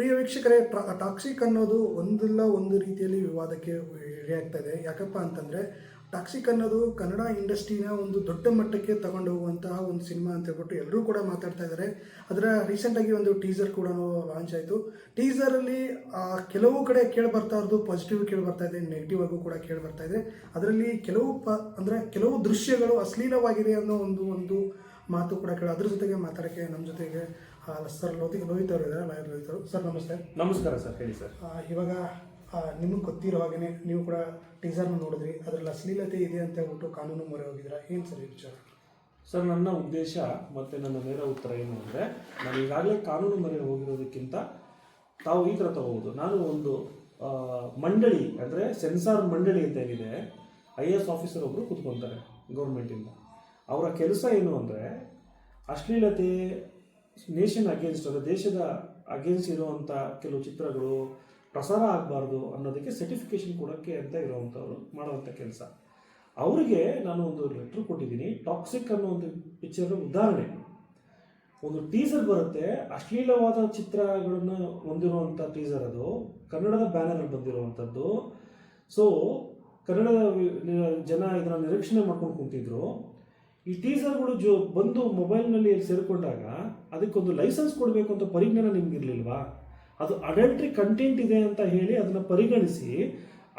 ಪ್ರಿಯ ವೀಕ್ಷಕರೇ, ಟಾಕ್ಸಿಕ್ ಅನ್ನೋದು ಒಂದಲ್ಲ ಒಂದು ರೀತಿಯಲ್ಲಿ ವಿವಾದಕ್ಕೆ ಇಳಿಯಾಗ್ತಾ ಇದೆ. ಯಾಕಪ್ಪ ಅಂತಂದರೆ, ಟಾಕ್ಸಿಕ್ ಅನ್ನೋದು ಕನ್ನಡ ಇಂಡಸ್ಟ್ರಿನ ಒಂದು ದೊಡ್ಡ ಮಟ್ಟಕ್ಕೆ ತಗೊಂಡು ಹೋಗುವಂತಹ ಒಂದು ಸಿನಿಮಾ ಅಂತ ಹೇಳ್ಬಿಟ್ಟು ಎಲ್ಲರೂ ಕೂಡ ಮಾತಾಡ್ತಾ ಇದ್ದಾರೆ. ಅದರ ರೀಸೆಂಟಾಗಿ ಒಂದು ಟೀಸರ್ ಕೂಡ ಲಾಂಚ್ ಆಯಿತು. ಟೀಸರಲ್ಲಿ ಕೆಲವು ಕಡೆ ಕೇಳಿ ಬರ್ತಾ ಇರೋದು ಪಾಸಿಟಿವ್ ಕೇಳಿ ಬರ್ತಾ ಇದೆ, ನೆಗೆಟಿವ್ ಆಗೂ ಕೂಡ ಕೇಳಿ ಬರ್ತಾ ಇದೆ. ಅದರಲ್ಲಿ ಕೆಲವು ದೃಶ್ಯಗಳು ಅಶ್ಲೀಲವಾಗಿದೆ ಅನ್ನೋ ಒಂದು ಮಾತು ಕೂಡ ಕೇಳಿ. ಅದ್ರ ಜೊತೆಗೆ ಮಾತಾಡೋಕ್ಕೆ ನಮ್ಮ ಜೊತೆಗೆ ಸರ್ ಲೋಹಿತ್ ಅವರು ಇದ್ದಾರೆ, ಲಾಯರ್ ಲೋಹಿತ್ ಅವರು. ಸರ್ ನಮಸ್ತೆ. ನಮಸ್ಕಾರ ಸರ್, ಹೇಳಿ ಸರ್. ಇವಾಗ ನಿಮಗೆ ಗೊತ್ತಿರೋ ಹಾಗೆ ನೀವು ಕೂಡ ಟೀಸರ್ನ ನೋಡಿದ್ರಿ, ಅದರಲ್ಲಿ ಅಶ್ಲೀಲತೆ ಇದೆ ಅಂತ ಹೇಳ್ಬಿಟ್ಟು ಕಾನೂನು ಮೊರೆ ಹೋಗಿದ್ದೀರಾ, ಏನು ಸರ್ ಈ ವಿಚಾರ? ಸರ್, ನನ್ನ ಉದ್ದೇಶ ಮತ್ತು ನನ್ನ ನೇರ ಉತ್ತರ ಏನು ಅಂದರೆ, ನಾನು ಈಗಾಗಲೇ ಕಾನೂನು ಮೊರೆ ಹೋಗಿರೋದಕ್ಕಿಂತ ತಾವು ಈ ಥರ ತಗೋಬೋದು. ನಾನು ಒಂದು ಮಂಡಳಿ ಅಂದರೆ ಸೆನ್ಸಾರ್ ಮಂಡಳಿ ಅಂತ ಏನಿದೆ, IAS ಆಫೀಸರ್ ಒಬ್ಬರು ಕೂತ್ಕೊತಾರೆ ಗೌರ್ಮೆಂಟಿಂದ. ಅವರ ಕೆಲಸ ಏನು ಅಂದರೆ, ಅಶ್ಲೀಲತೆ ನೇಷನ್ ಅಗೇನ್ಸ್ಟ್, ಅಂದರೆ ದೇಶದ ಅಗೇನ್ಸ್ಟ್ ಇರುವಂಥ ಕೆಲವು ಚಿತ್ರಗಳು ಪ್ರಸಾರ ಆಗಬಾರ್ದು ಅನ್ನೋದಕ್ಕೆ ಸರ್ಟಿಫಿಕೇಶನ್ ಕೊಡೋಕ್ಕೆ ಅಂತ ಇರೋವಂಥವ್ರು ಮಾಡುವಂಥ ಕೆಲಸ. ಅವರಿಗೆ ನಾನು ಒಂದು ಲೆಟ್ರ್ ಕೊಟ್ಟಿದ್ದೀನಿ. ಟಾಕ್ಸಿಕ್ ಅನ್ನೋ ಒಂದು ಪಿಕ್ಚರ್ ಉದಾಹರಣೆ, ಒಂದು ಟೀಸರ್ ಬರುತ್ತೆ, ಅಶ್ಲೀಲವಾದ ಚಿತ್ರಗಳನ್ನು ಹೊಂದಿರುವಂಥ ಟೀಸರ್. ಅದು ಕನ್ನಡದ ಬ್ಯಾನರಲ್ಲಿ ಬಂದಿರುವಂಥದ್ದು. ಸೊ ಕನ್ನಡದ ಜನ ಇದನ್ನು ನಿರೀಕ್ಷಣೆ ಮಾಡ್ಕೊಂಡು ಕುಂತಿದ್ರು. ಈ ಟೀಸರ್ಗಳು ಬಂದು ಮೊಬೈಲ್ನಲ್ಲಿ ಸೇರಿಕೊಂಡಾಗ ಅದಕ್ಕೊಂದು ಲೈಸೆನ್ಸ್ ಕೊಡಬೇಕು ಅಂತ ಪರಿಜ್ಞಾನ ನಿಮ್ಗಿರ್ಲಿಲ್ವಾ? ಅದು ಅಡಲ್ಟ್ರಿ ಕಂಟೆಂಟ್ ಇದೆ ಅಂತ ಹೇಳಿ ಅದನ್ನು ಪರಿಗಣಿಸಿ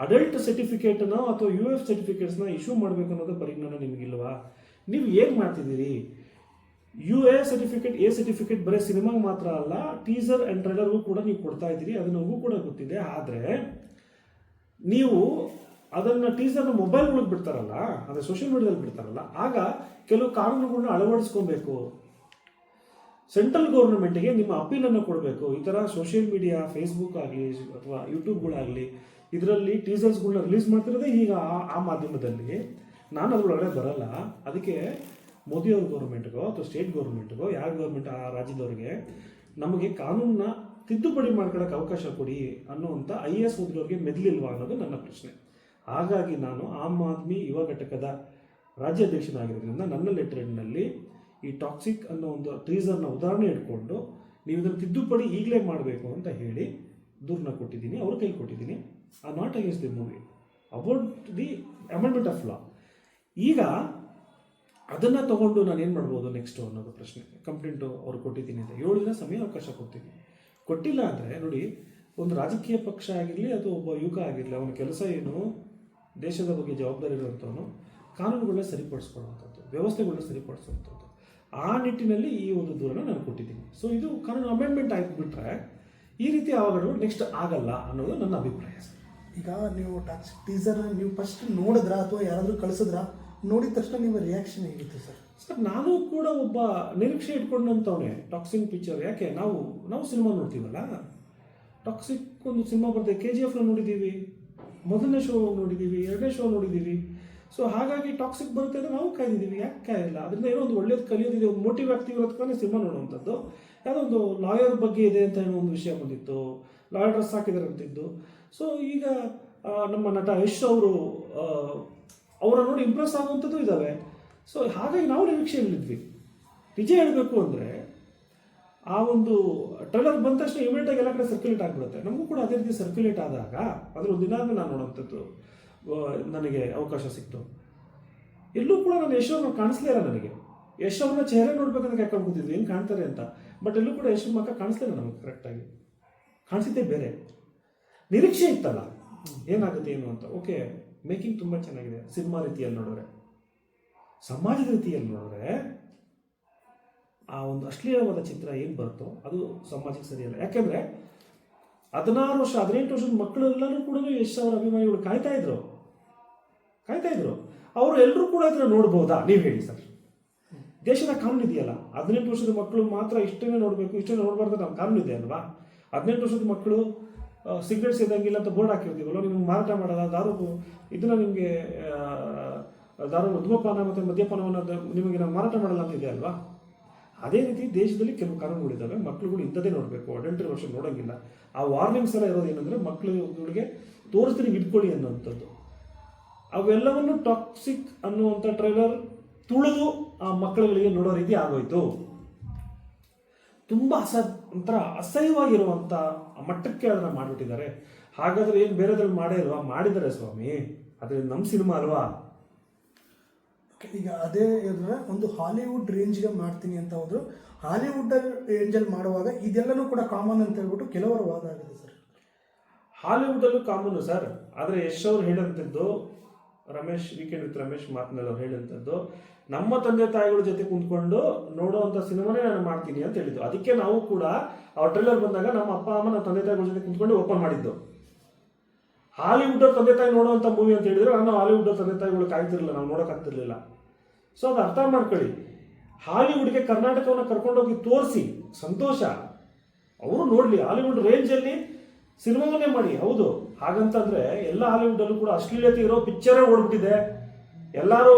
ಅಡಲ್ಟ್ ಸರ್ಟಿಫಿಕೇಟನ್ನ ಅಥವಾ UF ಸರ್ಟಿಫಿಕೇಟ್ಸ್ನ ಇಶ್ಯೂ ಮಾಡಬೇಕು ಅನ್ನೋದು ಪರಿಜ್ಞಾನ ನಿಮಗಿಲ್ವಾ? ನೀವು ಏನು ಮಾಡ್ತಿದ್ದೀರಿ? UA ಸರ್ಟಿಫಿಕೇಟ್, A ಸರ್ಟಿಫಿಕೇಟ್ ಬರೀ ಸಿನಿಮಾಗೆ ಮಾತ್ರ ಅಲ್ಲ, ಟೀಸರ್ ಆ್ಯಂಡ್ ಟ್ರೈಲರ್ಗೂ ಕೂಡ ನೀವು ಕೊಡ್ತಾ ಇದ್ದೀರಿ, ಅದು ನಮಗೂ ಕೂಡ ಗೊತ್ತಿದೆ. ಆದರೆ ನೀವು ಅದನ್ನು ಟೀಸರ್ನ ಮೊಬೈಲ್ಗಳಿಗೆ ಬಿಡ್ತಾರಲ್ಲ, ಅಂದರೆ ಸೋಷಿಯಲ್ ಮೀಡಿಯಾದಲ್ಲಿ ಬಿಡ್ತಾರಲ್ಲ, ಆಗ ಕೆಲವು ಕಾನೂನುಗಳನ್ನ ಅಳವಡಿಸ್ಕೊಬೇಕು. ಸೆಂಟ್ರಲ್ ಗೌರ್ಮೆಂಟ್ಗೆ ನಿಮ್ಮ ಅಪೀಲನ್ನು ಕೊಡಬೇಕು. ಈ ಥರ ಸೋಷಿಯಲ್ ಮೀಡಿಯಾ, ಫೇಸ್ಬುಕ್ ಆಗಲಿ ಅಥವಾ ಯೂಟ್ಯೂಬ್ಗಳಾಗಲಿ, ಇದರಲ್ಲಿ ಟೀಸರ್ಸ್ಗಳನ್ನ ರಿಲೀಸ್ ಮಾಡ್ತಿರೋದೇ ಈಗ ಆ ಮಾಧ್ಯಮದಲ್ಲಿ. ನಾನು ಅದ್ರೊಳಗಡೆ ಬರಲ್ಲ. ಅದಕ್ಕೆ ಮೋದಿಯವ್ರ ಗೌರ್ಮೆಂಟ್ಗೋ ಅಥವಾ ಸ್ಟೇಟ್ ಗೌರ್ಮೆಂಟ್ಗೋ, ಯಾವ ಗೌರ್ಮೆಂಟ್ ಆ ರಾಜ್ಯದವ್ರಿಗೆ ನಮಗೆ ಕಾನೂನನ್ನ ತಿದ್ದುಪಡಿ ಮಾಡ್ಕೊಳ್ಳೋಕೆ ಅವಕಾಶ ಕೊಡಿ ಅನ್ನುವಂಥ IAS ಓದಿರೋರಿಗೆ ಮೆದಲಿಲ್ವಾ ಅನ್ನೋದು ನನ್ನ ಪ್ರಶ್ನೆ. ಹಾಗಾಗಿ ನಾನು ಆಮ್ ಆದ್ಮಿ ಯುವ ಘಟಕದ ರಾಜ್ಯಾಧ್ಯಕ್ಷನಾಗಿರೋದ್ರಿಂದ ನನ್ನ ಲೆಟರ್ನಲ್ಲಿ ಈ ಟಾಕ್ಸಿಕ್ ಅನ್ನೋ ಒಂದು ಟೀಸರ್ನ ಉದಾಹರಣೆ ಇಟ್ಕೊಂಡು ನೀವು ಇದನ್ನು ತಿದ್ದುಪಡಿ ಈಗಲೇ ಮಾಡಬೇಕು ಅಂತ ಹೇಳಿ ದೂರನ್ನ ಕೊಟ್ಟಿದ್ದೀನಿ, ಅವ್ರ ಕೈಲಿ ಕೊಟ್ಟಿದ್ದೀನಿ. Not against the movie, about the amendment of law. ಈಗ ಅದನ್ನು ತಗೊಂಡು ನಾನು ಏನು ಮಾಡ್ಬೋದು ನೆಕ್ಸ್ಟು ಅನ್ನೋದು ಪ್ರಶ್ನೆ. ಕಂಪ್ಲೇಂಟು ಅವ್ರು ಕೊಟ್ಟಿದ್ದೀನಿ ಅಂತ 7 ದಿನ ಸಮಯ ಅವಕಾಶ ಕೊಡ್ತೀನಿ. ಕೊಟ್ಟಿಲ್ಲ ಅಂದರೆ ನೋಡಿ, ಒಂದು ರಾಜಕೀಯ ಪಕ್ಷ ಆಗಿರಲಿ ಅಥವಾ ಒಬ್ಬ ಯುವಕ ಆಗಿರಲಿ, ಅವನ ಕೆಲಸ ಏನು, ದೇಶದ ಬಗ್ಗೆ ಜವಾಬ್ದಾರಿ ಇರುವಂಥವನು ಕಾನೂನುಗಳನ್ನ ಸರಿಪಡಿಸ್ಕೊಳ್ಳುವಂಥದ್ದು, ವ್ಯವಸ್ಥೆಗಳನ್ನ ಸರಿಪಡಿಸುವಂಥದ್ದು. ಆ ನಿಟ್ಟಿನಲ್ಲಿ ಈ ಒಂದು ದೂರನ ನಾನು ಕೊಟ್ಟಿದ್ದೀನಿ. ಸೊ ಇದು ಕಾನೂನು ಅಮೆಂಡ್ಮೆಂಟ್ ಆಗಿ ಬಿಟ್ಟರೆ ಈ ರೀತಿ ಅವಘಡಗಳು ನೆಕ್ಸ್ಟ್ ಆಗಲ್ಲ ಅನ್ನೋದು ನನ್ನ ಅಭಿಪ್ರಾಯ ಸರ್. ಈಗ ನೀವು ಟಾಕ್ಸಿಕ್ ಟೀಸರ್ ನೀವು ಫಸ್ಟ್ ನೋಡಿದ್ರಾ ಅಥವಾ ಯಾರಾದರೂ ಕಳಿಸಿದ್ರಾ? ನೋಡಿದ ತಕ್ಷಣ ನಿಮ್ಮ ರಿಯಾಕ್ಷನ್ ಹೇಗಿತ್ತು ಸರ್? ಸರ್, ನಾನು ಕೂಡ ಒಬ್ಬ ನಿರೀಕ್ಷೆ ಇಟ್ಕೊಂಡಂಥವನೇ ಟಾಕ್ಸಿಕ್ ಪಿಕ್ಚರ್. ಯಾಕೆ ನಾವು ಸಿನಿಮಾ ನೋಡ್ತೀವಲ್ಲ, ಟಾಕ್ಸಿಕ್ ಒಂದು ಸಿನಿಮಾ ಬರ್ತದೆ, KGF ನೋಡಿದ್ದೀವಿ, ಮೊದಲನೇ ಶೋ ನೋಡಿದ್ದೀವಿ, 2ನೇ ಶೋ ನೋಡಿದ್ದೀವಿ. ಸೊ ಹಾಗಾಗಿ ಟಾಕ್ಸಿಕ್ ಬರುತ್ತೆ ಅಂದರೆ ನಾವು ಕಾಯ್ದಿದ್ದೀವಿ. ಯಾಕೆ ಕಾಯಿಲ್ಲ? ಅದರಿಂದ ಏನೋ ಒಂದು ಒಳ್ಳೇದು ಕಲಿಯೋದಿದೆ, ಒಂದು ಮೋಟಿವ್ ಆಗ್ತೀವಿ ಇರೋದಕ್ಕೆ ಸಿನಿಮಾ ನೋಡುವಂಥದ್ದು. ಯಾವುದೋ ಒಂದು ಲಾಯರ್ ಬಗ್ಗೆ ಇದೆ ಅಂತ ಏನೋ ಒಂದು ವಿಷಯ ಬಂದಿತ್ತು, ಲಾಯರ್ ಡ್ರೆಸ್ ಹಾಕಿದ್ದಾರೆ ಅಂತಿದ್ದು. ಸೊ ಈಗ ನಮ್ಮ ನಟ ಯಶ್ ಅವರು ಅವರ ನೋಡಿ ಇಂಪ್ರೆಸ್ ಆಗುವಂಥದ್ದು ಇದ್ದಾವೆ. ಸೊ ಹಾಗಾಗಿ ನಾವು ನಿರೀಕ್ಷೆಯಲ್ಲಿದ್ವಿ. ನಿಜ ಹೇಳಬೇಕು ಅಂದರೆ, ಆ ಒಂದು ಟ್ರೈಲರ್ ಬಂದ ತಕ್ಷಣ ಇಮಿಡಿಯೇಟಾಗಿ ಎಲ್ಲ ಕಡೆ ಸರ್ಕ್ಯುಲೇಟ್ ಆಗಿಬಿಡುತ್ತೆ. ನಮಗೂ ಕೂಡ ಅದೇ ರೀತಿ ಸರ್ಕ್ಯುಲೇಟ್ ಆದಾಗ ಅದರ ಒಂದು ದಿನ ನಾನು ನೋಡೋವಂಥದ್ದು ನನಗೆ ಅವಕಾಶ ಸಿಕ್ತು. ಎಲ್ಲೂ ಕೂಡ ನಾನು ಯಶ್ ಅವ್ರನ್ನ ಕಾಣಿಸ್ಲೇ ಇಲ್ಲ. ನನಗೆ ಯಶ್ ಅವ್ರನ್ನ ಚೇಹರೆ ನೋಡ್ಬೇಕಂತ ಕಾಯ್ಕೊಂಡು ಕೂತಿದ್ವಿ, ಏನು ಕಾಣ್ತಾರೆ ಅಂತ. ಬಟ್ ಎಲ್ಲೂ ಕೂಡ ಯಶ್ ಮಕ್ಕ ಕಾಣಿಸ್ಲಿಲ್ಲ ನಮಗೆ ಕರೆಕ್ಟಾಗಿ. ಕಾಣಿಸಿದ್ದೇ ಬೇರೆ. ನಿರೀಕ್ಷೆ ಇತ್ತಲ್ಲ ಏನಾಗುತ್ತೆ ಏನು ಅಂತ. ಓಕೆ, ಮೇಕಿಂಗ್ ತುಂಬ ಚೆನ್ನಾಗಿದೆ. ಸಿನಿಮಾ ರೀತಿಯಲ್ಲಿ ನೋಡಿದ್ರೆ, ಸಮಾಜದ ರೀತಿಯಲ್ಲಿ ನೋಡಿದ್ರೆ ಆ ಒಂದು ಅಶ್ಲೀಲವಾದ ಚಿತ್ರ ಏನು ಬರುತ್ತೋ ಅದು ಸಮಾಜಕ್ಕೆ ಸರಿಯಲ್ಲ. ಯಾಕೆಂದರೆ 16 ವರ್ಷ 18 ವರ್ಷದ ಮಕ್ಕಳೆಲ್ಲರೂ ಕೂಡ ಯಶ್ ಅವರ ಅಭಿಮಾನಿಗಳು ಕಾಯ್ತಾ ಇದ್ರು. ಅವರು ಎಲ್ಲರೂ ಕೂಡ ಇದನ್ನು ನೋಡ್ಬೋದಾ? ನೀವು ಹೇಳಿ ಸರ್. ದೇಶದ ಕಾನೂನು ಇದೆಯಲ್ಲ, 18 ವರ್ಷದ ಮಕ್ಕಳು ಮಾತ್ರ ಇಷ್ಟನ್ನೇ ನೋಡಬೇಕು, ಇಷ್ಟನ್ನೇ ನೋಡಬಾರ್ದು ನಮ್ಮ ಕಾನೂನು ಇದೆ ಅಲ್ವಾ? 18 ವರ್ಷದ ಮಕ್ಕಳು ಸಿಗರೇಟ್ ಸೇದಂಗಿಲ್ಲ ಅಂತ ಬೋರ್ಡ್ ಹಾಕಿರ್ತೀವಲ್ಲ, ನಿಮ್ಗೆ ಮಾರಾಟ ಮಾಡಲ್ಲ, ಇದನ್ನು ನಿಮಗೆ ಧೂಮಪಾನ ಮತ್ತು ಮದ್ಯಪಾನವನ್ನು ನಿಮಗೆ ನಾವು ಮಾರಾಟ ಮಾಡಲ್ಲ ಅಂತ ಇದೆ ಅಲ್ವಾ? ಅದೇ ರೀತಿ ದೇಶದಲ್ಲಿ ಕೆಲವು ಕಾನೂನುಗಳಿದ್ದಾವೆ. ಮಕ್ಕಳುಗಳು ಇಂಥದ್ದೇ ನೋಡಬೇಕು, ಅಡಲ್ಟ್ರಿ ವರ್ಷ ನೋಡೋಂಗಿಲ್ಲ. ಆ ವಾರ್ನಿಂಗ್ಸ್ ಎಲ್ಲ ಇರೋದು ಏನಂದರೆ, ಮಕ್ಕಳುಗಳಿಗೆ ತೋರಿಸ್ತೀನಿ ಇಟ್ಕೊಳ್ಳಿ ಅನ್ನೋವಂಥದ್ದು. ಅವೆಲ್ಲವನ್ನು ಟಾಕ್ಸಿಕ್ ಅನ್ನುವಂಥ ಟ್ರೈಲರ್ ತುಳಿದು ಆ ಮಕ್ಕಳುಗಳಿಗೆ ನೋಡೋ ರೀತಿ ಆಗೋಯ್ತು. ತುಂಬ ಒಂಥರ ಅಸಹ್ಯವಾಗಿರುವಂಥ ಮಟ್ಟಕ್ಕೆ ಅದನ್ನು ಮಾಡಿಬಿಟ್ಟಿದ್ದಾರೆ. ಹಾಗಾದರೆ ಏನು ಬೇರೆದ್ರಲ್ಲಿ ಮಾಡೇ ಇಲ್ವಾ? ಮಾಡಿದ್ದಾರೆ ಸ್ವಾಮಿ, ಅದೇ ನಮ್ಮ ಸಿನಿಮಾ ಅಲ್ವಾ? ಈಗ ಅದೇ ಇದ್ರೆ ಒಂದು ಹಾಲಿವುಡ್ ರೇಂಜ್ಗೆ ಮಾಡ್ತೀನಿ ಅಂತ ಹೋದ್ರು, ಹಾಲಿವುಡ್ ರೇಂಜಲ್ಲಿ ಮಾಡುವಾಗ ಇದೆಲ್ಲನೂ ಕೂಡ ಕಾಮನ್ ಅಂತ ಹೇಳ್ಬಿಟ್ಟು ಕೆಲವರ ವಾದ ಆಗಿದೆ ಸರ್. ಹಾಲಿವುಡಲ್ಲೂ ಕಾಮನ್ನು ಸರ್, ಆದರೆ ಯಶ್ ಅವ್ರು ಹೇಳಂಥದ್ದು, ರಮೇಶ್ ವೀಕೆಂಡ್ ವಿತ್ ರಮೇಶ್ ಮಾತನಾಡಿ ಅವ್ರು ಹೇಳಂಥದ್ದು, ನಮ್ಮ ತಂದೆ ತಾಯಿಗಳ ಜೊತೆ ಕುಂತ್ಕೊಂಡು ನೋಡೋವಂಥ ಸಿನಿಮಾನೇ ನಾನು ಮಾಡ್ತೀನಿ ಅಂತ ಹೇಳಿದ್ದು. ಅದಕ್ಕೆ ನಾವು ಕೂಡ ಅವ್ರ ಟ್ರೈಲರ್ ಬಂದಾಗ ನಮ್ಮ ಅಪ್ಪ ಅಮ್ಮ ನಮ್ಮ ತಂದೆ ತಾಯಿಗಳ ಜೊತೆ ಕುಂತ್ಕೊಂಡು ಓಪನ್ ಮಾಡಿದ್ದು. ಹಾಲಿವುಡ್ ತಂದೆ ತಾಯಿ ನೋಡುವಂಥ ಮೂವಿ ಅಂತ ಹೇಳಿದ್ರೆ ನಾನು ಹಾಲಿವುಡ್ ತಂದೆ ತಾಯಿಗಳು ಕಾಯ್ತಿರಲಿಲ್ಲ, ನಾವು ನೋಡೋಕ್ಕಾಗ್ತಿರ್ಲಿಲ್ಲ. ಸೊ ಅದು ಅರ್ಥ ಮಾಡ್ಕೊಳ್ಳಿ. ಹಾಲಿವುಡ್ಗೆ ಕರ್ನಾಟಕವನ್ನು ಕರ್ಕೊಂಡೋಗಿ ತೋರಿಸಿ ಸಂತೋಷ, ಅವರು ನೋಡಲಿ, ಹಾಲಿವುಡ್ ರೇಂಜಲ್ಲಿ ಸಿನಿಮಾವನ್ನೇ ಮಾಡಿ. ಹೌದು, ಹಾಗಂತಂದ್ರೆ ಎಲ್ಲ ಹಾಲಿವುಡಲ್ಲೂ ಕೂಡ ಅಶ್ಲೀಲತೆ ಇರೋ ಪಿಕ್ಚರೇ ಓಡ್ಬಿಟ್ಟಿದೆ. ಎಲ್ಲರೂ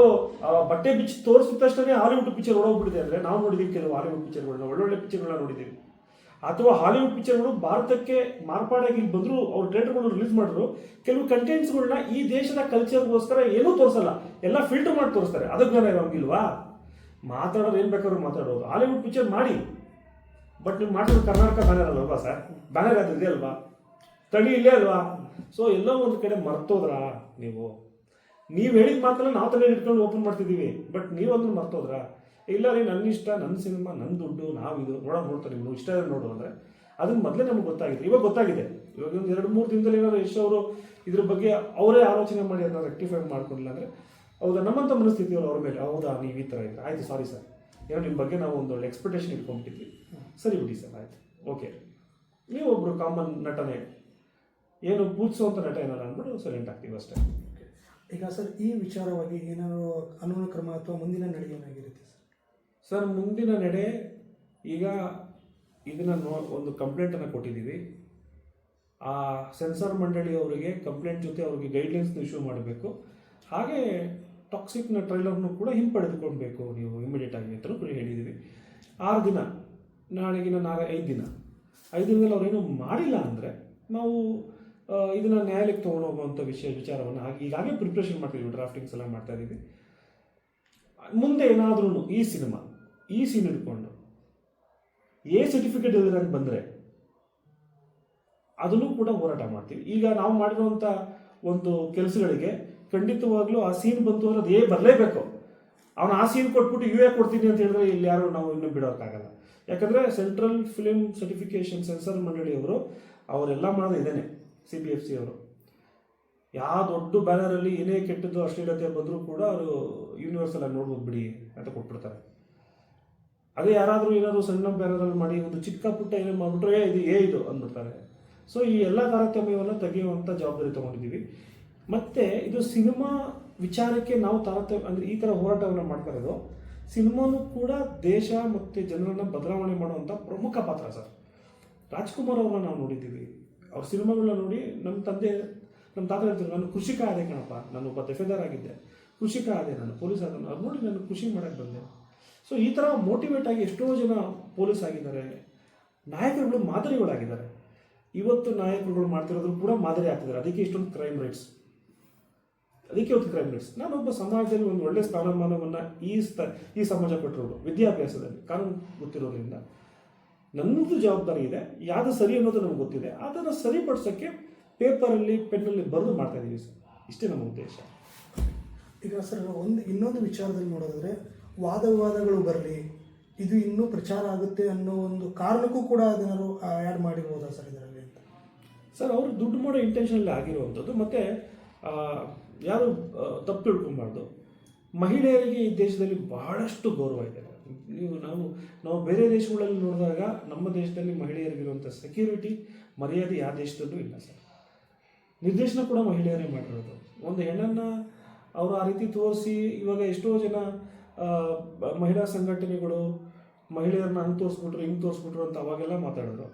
ಬಟ್ಟೆ ಬಿಚ್ಚಿ ತೋರಿಸಿದ ತಕ್ಷಣ ಹಾಲಿವುಡ್ ಪಿಕ್ಚರ್ ಓಡೋಗ್ಬಿಟ್ಟಿದೆ. ಅಂದರೆ ನಾವು ನೋಡಿದ್ದೀವಿ ಕೆಲವು ಹಾಲಿವುಡ್ ಪಿಕ್ಚರ್ಗಳನ್ನ, ಒಳ್ಳೊಳ್ಳೆ ಪಿಕ್ಚರ್ಗಳನ್ನ ನೋಡಿದ್ದೀವಿ. ಅಥವಾ ಹಾಲಿವುಡ್ ಪಿಕ್ಚರ್ಗಳು ಭಾರತಕ್ಕೆ ಮಾರ್ಪಾಡಾಗಿ ಇಲ್ಲಿ ಬಂದರೂ ಅವ್ರು ಥಿಯೇಟರ್ಗಳು ರಿಲೀಸ್ ಮಾಡಿದ್ರು, ಕೆಲವು ಕಂಟೆಂಟ್ಸ್ಗಳನ್ನ ಈ ದೇಶದ ಕಲ್ಚರ್ಗೋಸ್ಕರ ಏನೂ ತೋರಿಸಲ್ಲ, ಎಲ್ಲ ಫಿಲ್ಟರ್ ಮಾಡಿ ತೋರಿಸ್ತಾರೆ. ಅದಕ್ಕೆ ಜ್ಞಾನ ಇರೋಂಗಿಲ್ವಾ? ಮಾತಾಡೋರು ಏನು ಬೇಕಾದ್ರೂ ಮಾತಾಡೋದು. ಹಾಲಿವುಡ್ ಪಿಕ್ಚರ್ ಮಾಡಿ, ಬಟ್ ನೀವು ಮಾಡಿರೋದು ಕರ್ನಾಟಕ ಬ್ಯಾನರ್ ಅಲ್ವಾ ಸರ್? ಬ್ಯಾನರ್ ಅದು ಇದೆ ಅಲ್ವಾ? ತಡಿ ಇಲ್ಲೇ ಅಲ್ವಾ? ಸೊ ಎಲ್ಲೋ ಒಂದು ಕಡೆ ಮರ್ತೋದ್ರಾ ನೀವು ಹೇಳಿದ ಮಾತಲ್ಲ ನಾವು ತಲೆ ಇಟ್ಕೊಂಡು ಓಪನ್ ಮಾಡ್ತಿದ್ದೀವಿ, ಬಟ್ ನೀವು ಅದನ್ನು ಮರ್ತೋದ್ರಾ? ಇಲ್ಲ ರೀ, ನನ್ನ ಇಷ್ಟ, ನನ್ನ ಸಿನಿಮಾ, ನನ್ನ ದುಡ್ಡು, ನಾವು ಇದು ನೋಡ್ತಾರೆ, ನೀವು ಇಷ್ಟ ನೋಡು ಅಂದರೆ ಅದನ್ನು ಮೊದಲೇ ನಮ್ಗೆ ಗೊತ್ತಾಗಿದೆ. ಇವಾಗ ಗೊತ್ತಾಗಿದೆ. ಇವಾಗ ಒಂದು 2-3 ದಿನದಲ್ಲಿ ಏನಾದ್ರು ಯಶ್ ಅವರು ಇದ್ರ ಬಗ್ಗೆ ಅವರೇ ಆಲೋಚನೆ ಮಾಡಿ ಅದನ್ನ ರೆಕ್ಟಿಫೈ ಮಾಡ್ಕೊಂಡಿಲ್ಲ ಅಂದರೆ, ಹೌದಾ ನಮ್ಮಂಥ ಮನಸ್ಥಿತಿಯವರು ಅವ್ರ ಮೇಲೆ, ಹೌದಾ ನೀವು ಈ ಥರ ಇದ್ರೆ ಆಯಿತು, ಸಾರಿ ಸರ್, ಏನೋ ನಿಮ್ಮ ಬಗ್ಗೆ ನಾವು ಒಂದು ಒಳ್ಳೆ ಎಕ್ಸ್ಪೆಕ್ಟೇಷನ್ ಇಟ್ಕೊಂಡ್ಬಿಟ್ಟಿದ್ವಿ, ಸರಿ ಬಿಡಿ ಸರ್, ಆಯಿತು, ಓಕೆ, ನೀವೊಬ್ಬರು ಕಾಮನ್ ನಟನೆ, ಏನು ಪೂಜಿಸುವಂಥ ನಟ ಏನಲ್ಲ ಅಂದ್ಬಿಟ್ಟು ಸೈಲೆಂಟ್ ಆಗ್ತೀವಿ ಅಷ್ಟೇ. ಈಗ ಸರ್ ಈ ವಿಚಾರವಾಗಿ ಏನಾದರೂ ಕಾನೂನು ಕ್ರಮ ಅಥವಾ ಮುಂದಿನ ನಡೆ ಏನಾಗಿರುತ್ತೆ ಸರ್? ಮುಂದಿನ ನಡೆ, ಈಗ ಇದನ್ನು ಒಂದು ಕಂಪ್ಲೇಂಟನ್ನು ಕೊಟ್ಟಿದ್ದೀವಿ. ಆ ಸೆನ್ಸಾರ್ ಮಂಡಳಿಯವರಿಗೆ ಕಂಪ್ಲೇಂಟ್ ಜೊತೆ ಅವ್ರಿಗೆ ಗೈಡ್ಲೈನ್ಸ್ನ ಇಶ್ಯೂ ಮಾಡಬೇಕು. ಹಾಗೆ ಟಾಕ್ಸಿಕ್ನ ಟ್ರೈಲರ್ನು ಕೂಡ ಹಿಂಪಡೆದುಕೊಳ್ಬೇಕು ನೀವು ಇಮಿಡಿಯೇಟ್ ಆಗಿ ಅಂತ ಕೂಡ ಹೇಳಿದ್ದೀವಿ. 6 ದಿನ, ನಾಳೆಗಿನ 5 ದಿನ, 5 ದಿನದಲ್ಲಿ ಅವ್ರೇನು ಮಾಡಿಲ್ಲ ಅಂದರೆ ನಾವು ಇದನ್ನು ನ್ಯಾಯಾಲಯಕ್ಕೆ ತೊಗೊಂಡು ಹೋಗುವಂಥ ವಿಚಾರವನ್ನು ಈಗಾಗಲೇ ಪ್ರಿಪ್ರೇಷನ್ ಮಾಡ್ತಿದ್ದೀವಿ, ಡ್ರಾಫ್ಟಿಂಗ್ಸ್ ಎಲ್ಲ ಮಾಡ್ತಾ ಇದ್ದೀವಿ. ಮುಂದೆ ಏನಾದ್ರೂ ಈ ಸೀನ್ ಹಿಡ್ಕೊಂಡು ಎ ಸರ್ಟಿಫಿಕೇಟ್ ಇರೋದಕ್ಕೆ ಬಂದರೆ ಅದನ್ನು ಕೂಡ ಹೋರಾಟ ಮಾಡ್ತೀವಿ. ಈಗ ನಾವು ಮಾಡಿರುವಂಥ ಒಂದು ಕೆಲಸಗಳಿಗೆ ಖಂಡಿತವಾಗ್ಲೂ ಆ ಸೀನ್ ಬಂತು ಅಂದರೆ ಅದು ಎ ಬರಲೇಬೇಕು. ಅವನು ಆ ಸೀನ್ ಕೊಟ್ಬಿಟ್ಟು ಯು ಎ ಕೊಡ್ತೀನಿ ಅಂತ ಹೇಳಿದ್ರೆ ಇಲ್ಲಿ ಯಾರು ನಾವು ಇನ್ನೂ ಬಿಡೋಕ್ಕಾಗಲ್ಲ. ಯಾಕಂದರೆ ಸೆಂಟ್ರಲ್ ಫಿಲ್ಮ್ ಸರ್ಟಿಫಿಕೇಷನ್ ಸೆನ್ಸರ್ ಮಂಡಳಿಯವರು ಅವರೆಲ್ಲ ಮಾಡೋದು ಇದೇನೆ. CBFC ಅವರು ಯಾವ ದೊಡ್ಡ ಬ್ಯಾನರಲ್ಲಿ ಏನೇ ಕೆಟ್ಟದ್ದು ಅಶ್ಲೀಲತೆ ಬಂದರೂ ಕೂಡ ಅವರು ಯೂನಿವರ್ಸಲ್ ಆಗಿ ನೋಡ್ಬೋದು ಬಿಡಿ ಅಂತ ಕೊಟ್ಬಿಡ್ತಾರೆ. ಅದೇ ಯಾರಾದರೂ ಏನಾದರೂ ಸಣ್ಣ ಬ್ಯಾನರಲ್ಲಿ ಮಾಡಿ ಒಂದು ಚಿಕ್ಕ ಪುಟ್ಟ ಏನೇ ಮಾಡಿಬಿಟ್ರೆ ಇದು ಅಂದ್ಬಿಡ್ತಾರೆ. ಸೊ ಈ ಎಲ್ಲ ತಾರತಮ್ಯವನ್ನು ತೆಗೆಯುವಂಥ ಜವಾಬ್ದಾರಿ ತೊಗೊಂಡಿದ್ದೀವಿ. ಮತ್ತು ಇದು ಸಿನಿಮಾ ವಿಚಾರಕ್ಕೆ ನಾವು ತಾರತಮ್ಯ ಅಂದರೆ ಈ ಥರ ಹೋರಾಟವನ್ನು ಮಾಡ್ತಾ ಇರೋದು, ಸಿನಿಮಾನು ಕೂಡ ದೇಶ ಮತ್ತು ಜನರನ್ನು ಬದಲಾವಣೆ ಮಾಡುವಂಥ ಪ್ರಮುಖ ಪಾತ್ರ ಸರ್. ರಾಜ್ಕುಮಾರ್ ಅವ್ರನ್ನ ನಾವು ನೋಡಿದ್ದೀವಿ, ಅವ್ರ ಸಿನಿಮಾಗಳನ್ನ ನೋಡಿ ನಮ್ಮ ತಾತ ಹೇಳ್ತಾರೆ, ನಾನು ಕೃಷಿಕ ಆದೆ ಕಣಪ್ಪ, ನಾನು ಒಬ್ಬ ದಫೇದಾರ್ ಆಗಿದ್ದೆ, ಕೃಷಿಕ ಆದೆ, ನಾನು ಪೊಲೀಸ್ ಆದ, ಅದು ನೋಡಿ ನಾನು ಕೃಷಿ ಮಾಡೋಕ್ಕೆ ಬಂದೆ. ಸೊ ಈ ಥರ ಮೋಟಿವೇಟ್ ಆಗಿ ಎಷ್ಟೋ ಜನ ಪೊಲೀಸ್ ಆಗಿದ್ದಾರೆ, ನಾಯಕರುಗಳು ಮಾದರಿಗಳಾಗಿದ್ದಾರೆ. ಇವತ್ತು ನಾಯಕರುಗಳು ಮಾಡ್ತಿರೋದ್ರು ಕೂಡ ಮಾದರಿ ಆಗ್ತಿದ್ದಾರೆ. ಅದಕ್ಕೆ ಇಷ್ಟೊಂದು ಕ್ರೈಮ್ ರೇಟ್ಸ್, ನಾನೊಬ್ಬ ಸಮಾಜದಲ್ಲಿ ಒಂದು ಒಳ್ಳೆ ಸ್ಥಾನಮಾನವನ್ನು ಈ ಸಮಾಜ ಕೊಟ್ಟಿರೋದು ವಿದ್ಯಾಭ್ಯಾಸದಲ್ಲಿ, ಕಾನೂನು ಗೊತ್ತಿರೋದ್ರಿಂದ ನನ್ನದು ಜವಾಬ್ದಾರಿ ಇದೆ. ಯಾವುದು ಸರಿ ಅನ್ನೋದು ನಮ್ಗೆ ಗೊತ್ತಿದೆ, ಅದನ್ನು ಸರಿಪಡಿಸೋಕ್ಕೆ ಪೇಪರಲ್ಲಿ ಪೆನ್ನಲ್ಲಿ ಬರೆದು ಮಾಡ್ತಾ ಇದ್ದೀವಿ ಸರ್. ಇಷ್ಟೇ ನಮ್ಮ ಉದ್ದೇಶ. ಈಗ ಸರ್ ಇನ್ನೊಂದು ವಿಚಾರದಲ್ಲಿ ನೋಡೋದಾದರೆ ವಾದವಿವಾದಗಳು ಬರಲಿ, ಇದು ಇನ್ನೂ ಪ್ರಚಾರ ಆಗುತ್ತೆ ಅನ್ನೋ ಒಂದು ಕಾರಣಕ್ಕೂ ಕೂಡ ಅದನ್ನು ಆ್ಯಡ್ ಮಾಡಿರ್ಬೋದಾ ಸರ್ ಇದರಲ್ಲಿ ಅಂತ? ಸರ್ ಅವರು ದುಡ್ಡು ಮಾಡೋ ಇಂಟೆನ್ಷನಲ್ಲಿ ಆಗಿರುವಂಥದ್ದು. ಮತ್ತು ಯಾರು ತಪ್ಪು ತಿಳ್ಕೊಬಾರ್ದು, ಮಹಿಳೆಯರಿಗೆ ಈ ದೇಶದಲ್ಲಿ ಬಹಳಷ್ಟು ಗೌರವ ಇದೆ. ನಾವು ಬೇರೆ ದೇಶಗಳಲ್ಲಿ ನೋಡಿದಾಗ ನಮ್ಮ ದೇಶದಲ್ಲಿ ಮಹಿಳೆಯರಿಗಿರುವಂಥ ಸೆಕ್ಯೂರಿಟಿ ಮರ್ಯಾದೆ ಯಾವ ದೇಶದಲ್ಲೂ ಇಲ್ಲ ಸರ್. ನಿರ್ದೇಶನ ಕೂಡ ಮಹಿಳೆಯರೇ ಮಾಡಿರೋದು. ಒಂದು ಹೆಣ್ಣನ್ನು ಅವರು ಆ ರೀತಿ ತೋರಿಸಿ ಇವಾಗ ಎಷ್ಟೋ ಜನ ಮಹಿಳಾ ಸಂಘಟನೆಗಳು ಮಹಿಳೆಯರನ್ನ ಹಂಗೆ ತೋರಿಸ್ಬಿಟ್ರು ಹಿಂಗೆ ತೋರಿಸ್ಬಿಟ್ರು ಅಂತ ಅವಾಗೆಲ್ಲ ಮಾತಾಡೋರು.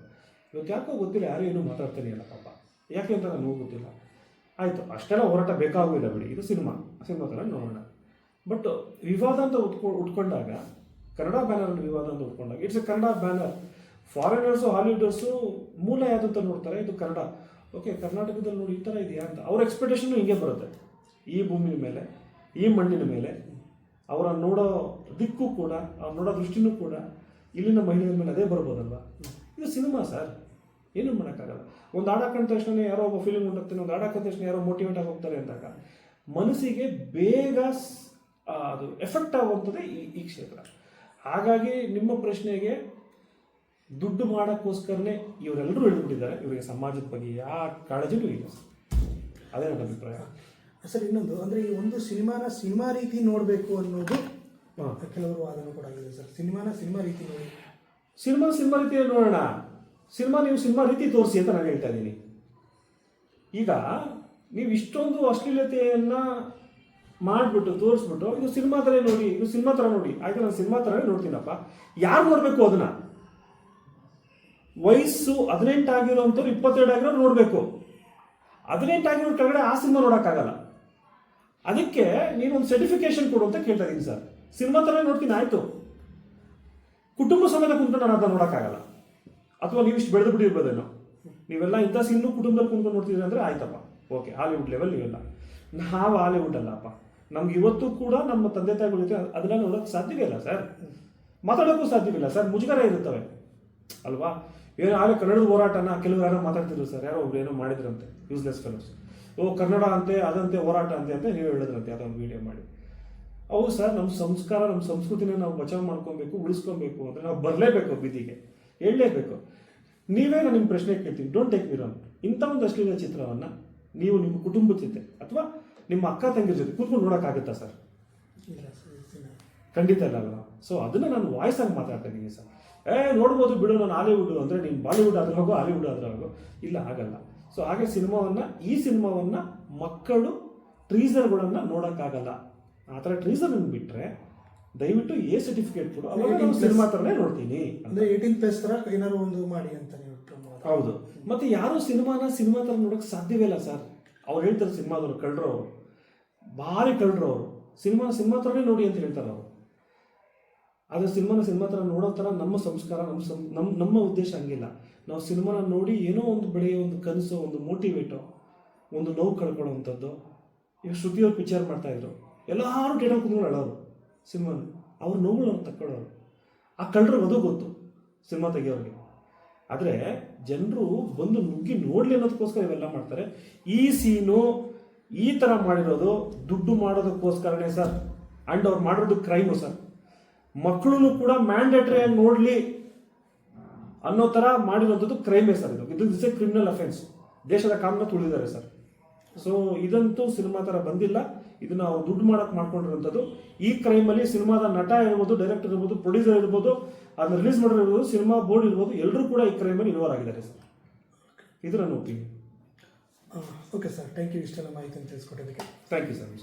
ಇವತ್ತು ಯಾಕೋ ಗೊತ್ತಿಲ್ಲ, ಯಾರು ಏನೂ ಮಾತಾಡ್ತಾನೆ ಇಲ್ಲ ಪಾಪ, ಯಾಕೆ ಅಂತ ನನಗೂ ಗೊತ್ತಿಲ್ಲ. ಆಯಿತು, ಅಷ್ಟೆಲ್ಲ ಹೋರಾಟ ಬೇಕಾಗಿಲ್ಲ ಬಿಡಿ, ಇದು ಸಿನಿಮಾ ಥರ ನೋಡೋಣ. ಬಟ್ ವಿವಾದ ಅಂತ ಉಟ್ಕೊಂಡಾಗ, ಕನ್ನಡ ಬ್ಯಾನರಲ್ಲಿ ವಿವಾದ ಅಂತ ಉಟ್ಕೊಂಡಾಗ, it's a Kannada banner. Foreigners Hollywooders ಮೂಲ ಯಾವುದು ಅಂತ ನೋಡ್ತಾರೆ, ಇದು ಕನ್ನಡ. ಓಕೆ, ಕರ್ನಾಟಕದಲ್ಲಿ ನೋಡಿ ಈ ಥರ ಇದೆಯಾ ಅಂತ ಅವ್ರ ಎಕ್ಸ್ಪೆಕ್ಟೇಷನ್ನು ಹಿಂಗೆ ಬರುತ್ತೆ. ಈ ಭೂಮಿ ಮೇಲೆ, ಈ ಮಣ್ಣಿನ ಮೇಲೆ ಅವರ ನೋಡೋ ದಿಕ್ಕು ಕೂಡ, ಅವ್ರು ನೋಡೋ ದೃಷ್ಟಿನೂ ಕೂಡ ಇಲ್ಲಿನ ಮಹಿಳೆಯರ ಮೇಲೆ ಅದೇ ಬರ್ಬೋದಲ್ವಾ? ಇದು ಸಿನಿಮಾ ಸರ್, ಏನೂ ಮಾಡೋಕ್ಕಾಗಲ್ಲ. ಒಂದು ಹಾಡು ಹಾಕೊಂಡ ತಕ್ಷಣ ಯಾರೋ ಒಬ್ಬ ಫಿಲ್ಮ್ ಹೊಂಟೋಗ್ತಾನೆ, ಒಂದು ಹಾಡು ಹಾಕಿದ ತಕ್ಷಣ ಯಾರೋ ಮೋಟಿವೇಟ್ ಆಗಿ ಹೋಗ್ತಾರೆ ಅಂದಾಗ ಮನಸ್ಸಿಗೆ ಬೇಗ ಅದು ಎಫೆಕ್ಟ್ ಆಗುವಂಥದ್ದೇ ಈ ಕ್ಷೇತ್ರ. ಹಾಗಾಗಿ ನಿಮ್ಮ ಪ್ರಶ್ನೆಗೆ ದುಡ್ಡು ಮಾಡೋಕ್ಕೋಸ್ಕರನೇ ಇವರೆಲ್ಲರೂ ಹಿಡಿದ್ಬಿಟ್ಟಿದ್ದಾರೆ. ಇವರಿಗೆ ಸಮಾಜದ ಬಗ್ಗೆ ಯಾವ ಕಾಳಜಿನೂ ಇಲ್ಲ. ಅದೇ ನನ್ನ ಅಭಿಪ್ರಾಯ. ಸರ್, ಇನ್ನೊಂದು ಅಂದರೆ ಈ ಒಂದು ಸಿನಿಮಾ ರೀತಿ ನೋಡಬೇಕು ಅನ್ನೋದು ಕೆಲವರು ವಾದನೂ ಕೂಡ ಆಗಿದೆ ಸರ್. ಸಿನಿಮಾ ರೀತಿ ನೋಡಿ, ಸಿನಿಮಾ ರೀತಿಯಲ್ಲಿ ನೋಡೋಣ. ನೀವು ಸಿನಿಮಾ ರೀತಿ ತೋರಿಸಿ ಅಂತ ನಾನು ಹೇಳ್ತಾ ಇದ್ದೀನಿ. ಈಗ ನೀವು ಇಷ್ಟೊಂದು ಅಶ್ಲೀಲತೆಯನ್ನು ಮಾಡಿಬಿಟ್ಟು ತೋರಿಸ್ಬಿಟ್ಟು ಇದು ಸಿನಿಮಾ ಥರ ನೋಡಿ, ಇದು ಸಿನಿಮಾ ಥರ ನೋಡಿ, ಆಯ್ತು ನಾನು ಸಿನಿಮಾ ಥರನೇ ನೋಡ್ತೀನಪ್ಪ. ಯಾರು ನೋಡಬೇಕು ಅದನ್ನ? ವಯಸ್ಸು 18 ಆಗಿರೋಂಥವ್ರು 22 ಆಗಿರೋ ನೋಡಬೇಕು. 18 ಆಗಿರೋ ಕೆಳಗಡೆ ಆ ಸಿನಿಮಾ ನೋಡೋಕ್ಕಾಗಲ್ಲ. ಅದಕ್ಕೆ ನೀನೊಂದು ಸರ್ಟಿಫಿಕೇಶನ್ ಕೊಡು ಅಂತ ಕೇಳ್ತಾ ಇದ್ದೀನಿ ಸರ್. ಸಿನಿಮಾ ಥರ ನೋಡ್ತೀನಿ ಆಯಿತು, ಕುಟುಂಬ ಸಮೇತ ಕುಂತ್ಕೊಂಡು ನಾನು ಅದನ್ನ ನೋಡೋಕ್ಕಾಗಲ್ಲ. ಅಥವಾ ನೀವು ಇಷ್ಟು ಬೆಳೆದು ಬಿಟ್ಟಿರ್ಬೋದೇನೋ, ನೀವೆಲ್ಲ ಇಂಥ ಸಿನ್ನು ಕುಟುಂಬದಲ್ಲಿ ಕುಂತ್ಕೊಂಡು ನೋಡ್ತಿದ್ರಿ ಅಂದರೆ ಆಯ್ತಪ್ಪ, ಓಕೆ, ಹಾಲಿವುಡ್ ಲೆವೆಲ್ ನೀವೆಲ್ಲ. ನಾವು ಹಾಲಿವುಡ್ ಅಲ್ಲಪ್ಪ. ನಮ್ಗೆ ಇವತ್ತು ಕೂಡ ನಮ್ಮ ತಂದೆ ತಾಯಿಗಳ ಜೊತೆ ಅದನ್ನ ನೋಡೋಕ್ಕೆ ಸಾಧ್ಯವೇ ಇಲ್ಲ ಸರ್, ಮಾತಾಡೋಕ್ಕೂ ಸಾಧ್ಯವಿಲ್ಲ ಸರ್, ಮುಜುಗರ ಇರುತ್ತವೆ ಅಲ್ವಾ? ಏನೋ ಆಗಲೇ ಕನ್ನಡದ ಹೋರಾಟನ ಕೆಲವರು ಯಾರೋ ಮಾತಾಡ್ತಿದ್ರು ಸರ್, ಯಾರೋ ಒಬ್ರು ಏನೋ ಮಾಡಿದ್ರಂತೆ, ಯೂಸ್ಲೆಸ್ ಫೆಲೋಸ್. ಕನ್ನಡ ಅಂತೆ, ಅದಂತೆ, ಹೋರಾಟ ಅಂತೆ ಅಂತ ನೀವು ಹೇಳಿದ್ರಂತೆ ಅದೊಂದು ವಿಡಿಯೋ ಮಾಡಿ. ಹೌದು ಸರ್, ನಮ್ಮ ಸಂಸ್ಕಾರ, ನಮ್ಮ ಸಂಸ್ಕೃತಿನ ನಾವು ಬಚಾವ್ ಮಾಡ್ಕೊಬೇಕು, ಉಳಿಸ್ಕೊಬೇಕು ಅಂದರೆ ನಾವು ಬರಲೇಬೇಕು, ಬೀದಿಗೆ ಹೇಳಲೇಬೇಕು. ನೀವೇ ನಾನು ನಿಮ್ಮ ಪ್ರಶ್ನೆ ಕೇಳ್ತೀನಿ, ಡೋಂಟ್ ಟೇಕ್ ಮಿ ರಾಂಗ್. ಇಂಥ ಒಂದು ಅಶ್ಲೀಲ ಚಿತ್ರವನ್ನು ನೀವು ನಿಮ್ಮ ಕುಟುಂಬದ ಜೊತೆ ಅಥವಾ ನಿಮ್ಮ ಅಕ್ಕ ತಂಗಿರ ಜೊತೆ ಕೂತ್ಕೊಂಡು ನೋಡೋಕ್ಕಾಗುತ್ತಾ ಸರ್? ಖಂಡಿತ ಇಲ್ಲ ಅಲ್ವಾ? ಸೊ ಅದನ್ನು ನಾನು ವಾಯ್ಸ್ ಆಗಿ ಮಾತಾಡ್ತಾ ಇದ್ದೀನಿ ಸರ್. ನೋಡ್ಬೋದು ಬಿಡು, ನಾನು ಹಾಲಿವುಡ್ ಅಂದರೆ ನೀನು ಬಾಲಿವುಡ್ ಆದ್ರೂ ಹೋಗೋ, ಹಾಲಿವುಡ್ ಆದ್ರೂ ಹೋಗೋ, ಇಲ್ಲ ಆಗಲ್ಲ. ಸೊ ಹಾಗೆ ಈ ಸಿನಿಮಾವನ್ನು ಮಕ್ಕಳು ಟ್ರೀಸರ್ಗಳನ್ನು ನೋಡೋಕ್ಕಾಗಲ್ಲ. ಆ ಥರ ಟ್ರೀಸರ್ ಬಿಟ್ಟರೆ ದಯವಿಟ್ಟು ಸರ್ಟಿಫಿಕೇಟ್ ಕೊಡು, ಅವಾಗ ನಾನು ಸಿನಿಮಾ ಥರನೇ ನೋಡ್ತೀನಿ. ಅಂದರೆ 18+ ಥರ ಏನಾದ್ರು ಒಂದು ಮಾಡಿ ಅಂತ ನೀವು. ಹೌದು, ಮತ್ತೆ ಯಾರು ಸಿನಿಮಾ ಥರ ನೋಡೋಕ್ಕೆ ಸಾಧ್ಯವೇ ಇಲ್ಲ ಸರ್. ಅವ್ರು ಹೇಳ್ತಾರೆ ಸಿನಿಮಾದವರು ಕಳ್ಳರು, ಅವರು ಭಾರಿ ಕಳ್ಳರು, ಅವರು ಸಿನಿಮಾ ಥರನೇ ನೋಡಿ ಅಂತ ಹೇಳ್ತಾರೆ ಅವರು. ಆದರೆ ಸಿನಿಮಾ ಥರ ನೋಡೋ ಥರ ನಮ್ಮ ಸಂಸ್ಕಾರ, ನಮ್ಮ ಉದ್ದೇಶ ಹಂಗಿಲ್ಲ. ನಾವು ಸಿನಿಮಾನ ನೋಡಿ ಏನೋ ಒಂದು ಬೆಳೆಯೋ ಒಂದು ಕನಸು, ಒಂದು ಮೋಟಿವೇಟು, ಒಂದು ನೋವು ಕಳ್ಕೊಳ್ಳೋವಂಥದ್ದು. ಈಗ ಶ್ರುತಿಯವ್ರು ಪಿಕ್ಚರ್ ಮಾಡ್ತಾಯಿದ್ರು, ಎಲ್ಲರೂ ಥಿಯೇಟರ್ ಕುತ್ಕೊಂಡು ಅಳೋರು ಸಿನಿಮಾನ, ಅವ್ರ ನೋವುಗಳು ತಕ್ಕೊಳ್ಳೋರು. ಆ ಕಳ್ಳರಿಗೆ ಅದು ಗೊತ್ತು ಸಿನಿಮಾ ತೆಗಿಯೋರಿಗೆ. ಆದರೆ ಜನರು ಬಂದು ನುಗ್ಗಿ ನೋಡಲಿ ಅನ್ನೋದಕ್ಕೋಸ್ಕರ ಇವೆಲ್ಲ ಮಾಡ್ತಾರೆ. ಈ ಸೀನು ಈ ಥರ ಮಾಡಿರೋದು ದುಡ್ಡು ಮಾಡೋದಕ್ಕೋಸ್ಕರನೇ ಸರ್. ಆ್ಯಂಡ್ ಅವ್ರು ಮಾಡಿರೋದು ಕ್ರೈಮು ಸರ್. ಮಕ್ಕಳು ಕೂಡ ಮ್ಯಾಂಡೇಟರಿ ಆಗಿ ನೋಡಲಿ ಅನ್ನೋ ಥರ ಮಾಡಿರೋಂಥದ್ದು ಕ್ರೈಮೇ ಸರ್. ಇದು ಇಸ್ ಎ ಕ್ರಿಮಿನಲ್ ಅಫೆನ್ಸ್. ದೇಶದ ಕಾನೂನು ತುಳಿದಿದ್ದಾರೆ ಸರ್. ಸೊ ಇದಂತೂ ಸಿನಿಮಾ ಥರ ಬಂದಿಲ್ಲ. ಇದನ್ನು ಅವ್ರು ದುಡ್ಡು ಮಾಡೋಕ್ಕೆ ಮಾಡ್ಕೊಂಡಿರೋಂಥದ್ದು. ಈ ಕ್ರೈಮಲ್ಲಿ ಸಿನಿಮಾದ ನಟ ಇರ್ಬೋದು, ಡೈರೆಕ್ಟರ್ ಇರ್ಬೋದು, ಪ್ರೊಡ್ಯೂಸರ್ ಇರ್ಬೋದು, ಅದನ್ನ ರಿಲೀಸ್ ಮಾಡಿರ್ಬೋದು, ಸಿನಿಮಾ ಬೋರ್ಡ್ ಇರ್ಬೋದು, ಎಲ್ಲರೂ ಕೂಡ ಈ ಕ್ರೈಮಲ್ಲಿ ಇನ್ವಾಲ್ವ್ ಆಗಿದ್ದಾರೆ ಸರ್. ಇದು ನನ್ನ opinion. Okay sir, thank you ಇಷ್ಟೆಲ್ಲ ಮಾಹಿತಿಯನ್ನು ತಿಳಿಸ್ಕೊಟ್ಟಿದ್ದಕ್ಕೆ. Thank you sir.